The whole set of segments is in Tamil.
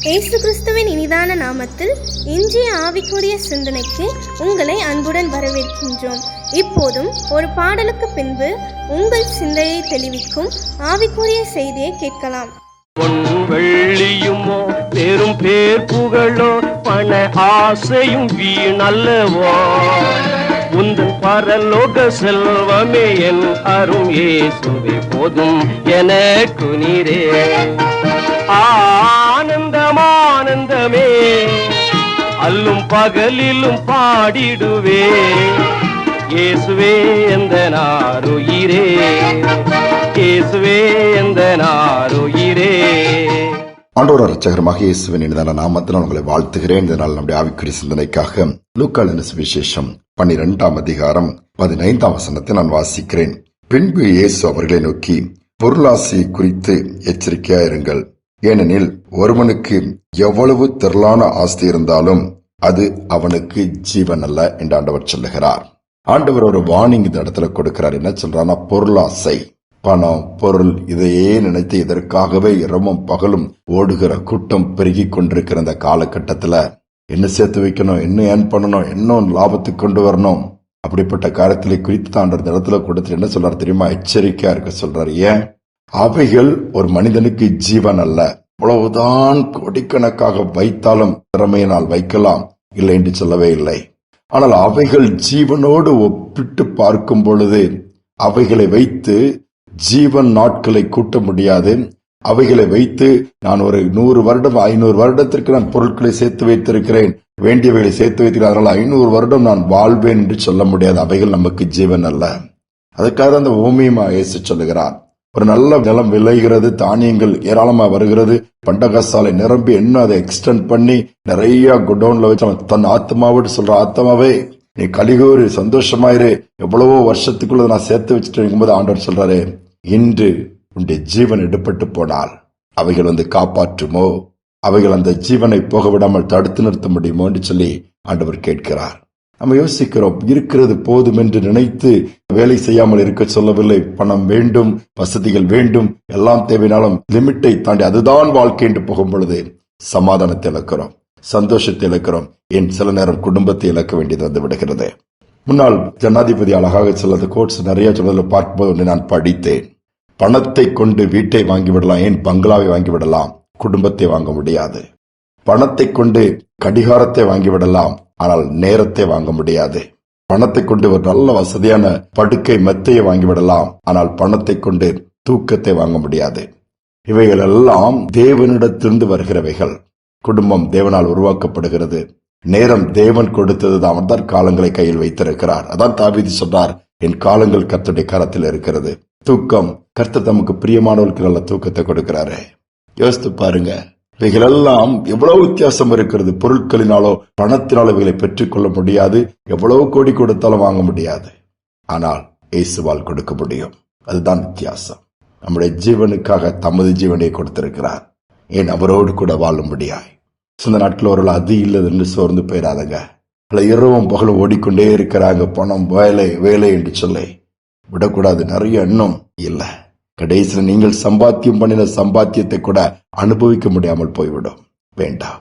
இயேசு கிறிஸ்துவின் இனிதான நாமத்தில் இன்றைய ஆவிக்குரிய சிந்தனைக்கு உங்களை அன்புடன் வரவேற்கின்றோம். இப்போதும் ஒரு பாடலுக்கு பின்பு உங்கள் சிந்தையை தெளிவிக்கும் ஆவிக்குரிய செய்தியை கேட்கலாம். பொன் வெள்ளியுமோ பெரும் பேர் புகழோ பண ஆசையும் வீணல்லவோ, உந்தன் பரலோக செல்வமே என் அரும் இயேசுவே போதும் எனக்கு நீரே. ஆனந்தம் ஆனந்தமே அல்லும் பகலிலும் பாடிடுவே, இயேசுவே எந்த நாருயிரே, இயேசுவே எந்த நாருயிரே. ஆண்டவர் இரட்சகருமாக இயேசுவின் இனிதான நாமத்தில் உங்களை வாழ்த்துகிறேன். இதனால் நம்முடைய ஆவிக்குரிய சிந்தனைக்காக லூக்கா எழுதின சுவிசேஷம் 12ஆம் அதிகாரம் 15ஆம் வசனத்தை நான் வாசிக்கிறேன். பின்பு இயேசு அவர்களை நோக்கி, பொருளாசை குறித்து எச்சரிக்கையாயிருங்கள். ஏனெனில் ஒருவனுக்கு எவ்வளவு திரளான ஆஸ்தி இருந்தாலும் அது அவனுக்கு ஜீவன் அல்ல என்று ஆண்டவர் சொல்லுகிறார். ஆண்டவர் ஒரு வார்னிங் இந்த இடத்துல கொடுக்கிறார். என்ன சொல்றாருன்னா, பொருளாசை, பணம், பொருள், இதையே நினைத்து இதற்காகவே இரவும் பகலும் ஓடுகிற கூட்டம் பெருகி கொண்டிருக்கிற இந்த காலகட்டத்துல என்ன சேர்த்து வைக்கணும், என்ன ஏன் பண்ணணும், இன்னும் லாபத்துக்கு கொண்டு வரணும், அப்படிப்பட்ட காரியத்திலே குறித்து தான் இந்த இடத்துல கொடுத்து என்ன சொல்றாரு தெரியுமா? எச்சரிக்கையா இருக்க சொல்றாரு. ஏன்? அவைகள் ஒரு மனிதனுக்கு ஜீவன் அல்ல. இவ்வளவுதான் கோடிக்கணக்காக வைத்தாலும் திறமையினால் வைக்கலாம், இல்லை என்று சொல்லவே இல்லை. ஆனால் அவைகள் ஜீவனோடு ஒப்பிட்டு பார்க்கும் பொழுது அவைகளை வைத்து ஜீவன் நாட்களை கூட்ட முடியாது. அவைகளை வைத்து நான் ஒரு 100 வருடம் 500 வருடத்திற்கு நான் பொருட்களை சேர்த்து வைத்திருக்கிறேன், வேண்டியவைகளை சேர்த்து வைத்திருக்கிறேன், அதனால 500 வருடம் நான் வாழ்வேன் என்று சொல்ல முடியாது. அவைகள் நமக்கு ஜீவன் அல்ல. அதுக்காக அந்த ஓமியமா இயேசு சொல்லுகிறார். ஒரு நல்ல நிலம் விளைகிறது, தானியங்கள் ஏராளமா வருகிறது, பண்டகசாலை நிரம்பி இன்னும் அதை எக்ஸ்டெண்ட் பண்ணி நிறைய குடோன்ல வச்சு தன் ஆத்மாவோடு சொல்ற, ஆத்மாவே நீ கலிகூறு சந்தோஷமாயிரு, எவ்வளவோ வருஷத்துக்குள்ள நான் சேர்த்து வச்சுட்டு இருக்கும்போது ஆண்டவர் சொல்றாரு, இன்று உன்னுடைய ஜீவன் எடுப்பட்டு போனால் அவைகள் வந்து காப்பாற்றுமோ, அவைகள் அந்த ஜீவனை போக விடாமல் தடுத்து நிறுத்த முடியுமோ என்று சொல்லி ஆண்டவர் கேட்கிறார். நம்ம யோசிக்கிறோம், இருக்கிறது போதும் என்று நினைத்து வேலை செய்யாமல் இருக்க சொல்லவில்லை. பணம் வேண்டும், வசதிகள் வேண்டும், எல்லாம் தேவைனாலும் லிமிட்டை தாண்டி அதுதான் வாழ்க்கை என்று போகும் பொழுது சமாதானத்தை இழக்கிறோம், சந்தோஷத்தை இழக்கிறோம், ஏன் சில நேரம் குடும்பத்தை இழக்க வேண்டியது வந்து விடுகிறது. முன்னாள் ஜனாதிபதி அழகாக சிலது கோட்ஸ் நிறைய சொல்வதில் பார்க்கும்போது ஒன்று நான் படித்தேன். பணத்தை கொண்டு வீட்டை வாங்கிவிடலாம், ஏன் பங்களாவை வாங்கிவிடலாம், குடும்பத்தை வாங்க முடியாது. பணத்தை கொண்டு கடிகாரத்தை வாங்கிவிடலாம், ஆனால் நேரத்தை வாங்க முடியாது. பணத்தை கொண்டு ஒரு நல்ல வசதியான படுக்கை மெத்தையை வாங்கிவிடலாம், ஆனால் பணத்தை கொண்டு தூக்கத்தை வாங்க முடியாது. இவைகள் எல்லாம் தேவனிடத்திலிருந்து வருகிறவைகள். குடும்பம் தேவனால் உருவாக்கப்படுகிறது. நேரம் தேவன் கொடுத்தது. அவன்தான் காலங்களை கையில் வைத்திருக்கிறார். அதான் தாவீது சொன்னார், என் காலங்கள் கர்த்தருடைய கரத்தில் இருக்கிறது. தூக்கம், கர்த்தர் தமக்கு பிரியமானவர்களுக்கு நல்ல தூக்கத்தை கொடுக்கிறாரு. யோசித்து பாருங்க, இவைகளெல்லாம் எவ்வளவு வித்தியாசம் இருக்கிறது. பொருட்களினாலோ பணத்தினாலோ இவைகளை பெற்றுக் கொள்ள முடியாது, எவ்வளவு கோடி கொடுத்தாலும் வாங்க முடியாது. ஆனால் இயேசுவால் கொடுக்க முடியும். அதுதான் வித்தியாசம். நம்முடைய ஜீவனுக்காக தமது ஜீவனை கொடுத்திருக்கிறார். ஏன் அவரோடு கூட வாழ முடியாது. சில நாட்கள் ஒரு அது இல்லது என்று சோர்ந்து போயிடாதங்க. இரவும் பகலும் ஓடிக்கொண்டே இருக்கிறாங்க, பணம், வேலை வேலை என்று சொல்லி விடக்கூடாது. நிறைய எண்ணம் இல்ல, கடைசியில் நீங்கள் சம்பாத்தியம் பண்ணின சம்பாத்தியத்தை கூட அனுபவிக்க முடியாமல் போய்விடும். வேண்டாம்.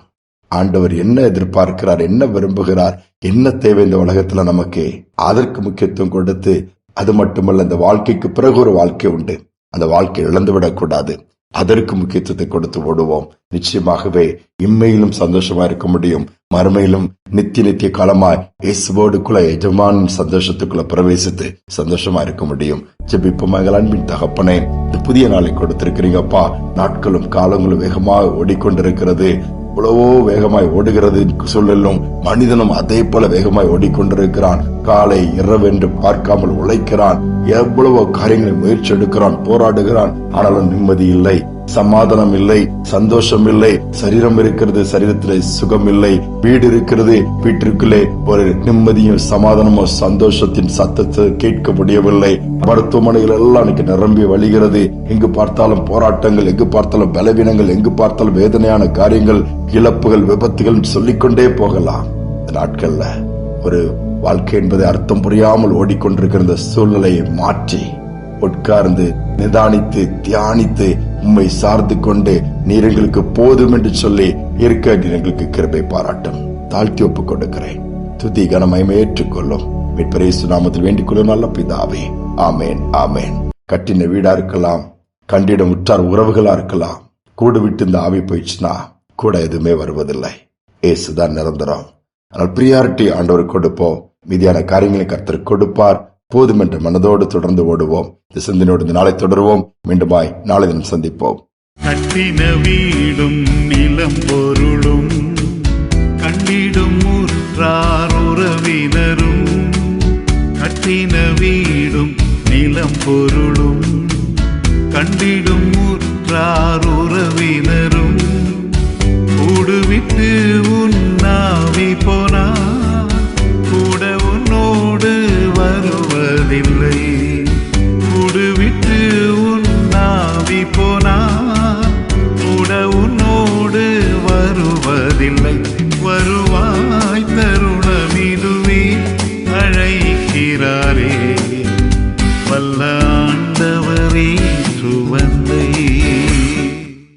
ஆண்டவர் என்ன எதிர்பார்க்கிறார், என்ன விரும்புகிறார், என்ன தேவை இந்த உலகத்துல நமக்கு, அதற்கு முக்கியத்துவம் கொடுத்து, அது மட்டுமல்ல இந்த வாழ்க்கைக்கு பிறகு ஒரு வாழ்க்கை உண்டு, அந்த வாழ்க்கை இழந்துவிடக் கூடாது, அதற்கு முக்கியத்துவத்தை கொடுத்து ஓடுவோம். நிச்சயமாகவே இம்மையிலும் சந்தோஷமா இருக்க முடியும், மறுமையிலும் நித்திய காலமாய் இயேசுவோடுக்குள்ள எஜமான் சந்தோஷத்துக்குள்ள பிரவேசித்து சந்தோஷமா இருக்க முடியும். ஜெபிப்போம். அன்பின் தகப்பனே, இந்த புதிய நாளை கொடுத்திருக்கிறீங்கப்பா. நாட்களும் காலங்களும் வேகமாக ஓடிக்கொண்டிருக்கிறது. எவ்வளவோ வேகமாய் ஓடுகிறது சூழலும், மனிதனும் அதே போல வேகமாய் ஓடிக்கொண்டிருக்கிறான். காலை இரவு என்று பார்க்காமல் உழைக்கிறான், எவ்வளவோ காரியங்களை முயற்சி எடுக்கிறான், போராடுகிறான். ஆனாலும் நிம்மதி இல்லை, சமாதானம் இல்லை, சந்தோஷம் இல்லை. சரீரம் இருக்கிறது, சரீரத்திலே சுகம் இல்லை. வீடு இருக்கிறது, வீட்டிற்குள்ளே ஒரு நிம்மதியும் சமாதானமும் சந்தோஷத்தின் சத்தத்தை கேட்க முடியவில்லை. மருத்துவமனைகள் எல்லாம் இன்னைக்கு நிரம்பி வழிகிறது. எங்கு பார்த்தாலும் போராட்டங்கள், எங்கு பார்த்தாலும் பலவீனங்கள், எங்கு பார்த்தாலும் வேதனையான காரியங்கள், இழப்புகள், விபத்துகள் சொல்லிக்கொண்டே போகலாம். இந்த நாட்கள்ல ஒரு வாழ்க்கை என்பதை அர்த்தம் புரியாமல் ஓடிக்கொண்டிருக்கிற இந்த சூழ்நிலையை மாற்றி உட்கார்ந்து நிதானித்து தியானித்து உம்மை சார்ந்து கொண்டு நீர் எங்களுக்கு போதும் என்று சொல்லி இருக்க எங்களுக்கு கிருபை பாராட்டும். தாழ்த்தி ஒப்புக் கொடுக்கிறேன். துதி கனமயமே ஏற்றுக்கொள்ளும். மீட்பர் இயேசு நாமத்தில் வேண்டிக் கொள்ளும் நல்ல பிதாவே. ஆமேன், ஆமேன். கட்டின வீடா இருக்கலாம், கண்டிடம் உற்றார் உறவுகளா இருக்கலாம். கூடு விட்டு இந்த ஆவி போயிடுச்சுன்னா கூட எதுவுமே வருவதில்லை. ஏசுதான் நிரந்தரம். ஆனால் பிரியாரிட்டி ஆண்டவர் கொடுப்போம். மீதியான காரியங்களை கர்த்தர் கொடுப்பார். போதும் என்ற மனதோடு தொடர்ந்து ஓடுவோம். இந்த சிந்தனையோடு இந்த நாளை தொடருவோம். மீண்டுமாய் நாளை தினம் சந்திப்போம். கட்டின வீடும் நிலம் பொருளும் கண்டிடும் உற்றார் உறவினரும், கட்டின வீடும் நிலம் பொருளும் கண்டிடும் உற்றார் உறவினரும், கூடுவிட்டு உன்னாவி போனா கூட உன்னோடு வருவதில்லை. கூடுவிட்டு உன்னாவி போனா கூட உன்னோடு வருவதில்லை. வருவாய் தருணமிதுவே அழைக்கிறாரே வல்ல ஆண்டவரே.